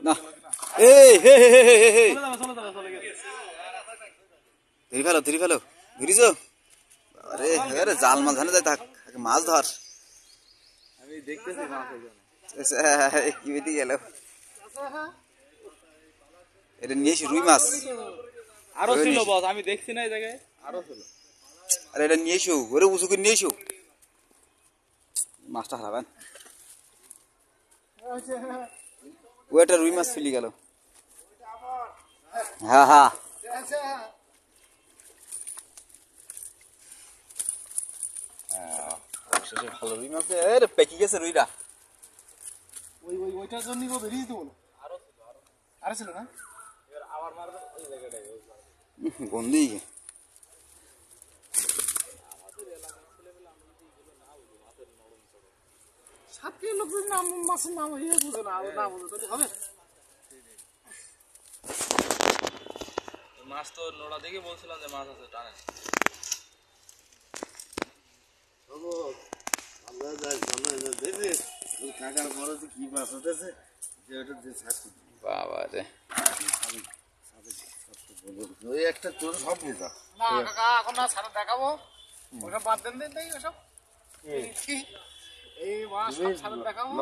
না এই হে হে হে হে হে ধরি ফেলো ধরিছ আরে আরে জাল মাছ ধরে যায় থাক মাছ ধর আমি দেখতেছি মাছ কি বেটি গেল এটা নিয়ে এসে রুই মাছ আরো ছিল বস আমি দেখছি না এই জায়গায় আরো ছিল আরে এটা নিয়ে এসো ওরে উঁচু করে নিয়ে এসো মাছটা হারাবেন ও একটা রুই মাছ ফেলে গেল হ্যাঁ হ্যাঁ ভালো রুই মাছ পেকে গেছে রুইটা ওইটার জন্য বেরিয়ে দিত বলো আরো ছিল না আবার মারবে এই জায়গাটায় গন্ধি সাতটি লোকের নাম মাছের নাম ইয়ে বুঝো না না বুঝো তাহলে হবে মাছ তো নোড়া দেখে বলছিলাম যে মাছ আছে টানে কাকার বড় কি মাছ উঠেছে যে ওটা যে বাবা রে ওই একটা চোর সব নিতা না কাকা এখন না সারা দেখাবো ওটা বাদ দেন দেন ওসব এই মাছ সব সারা দেখাবো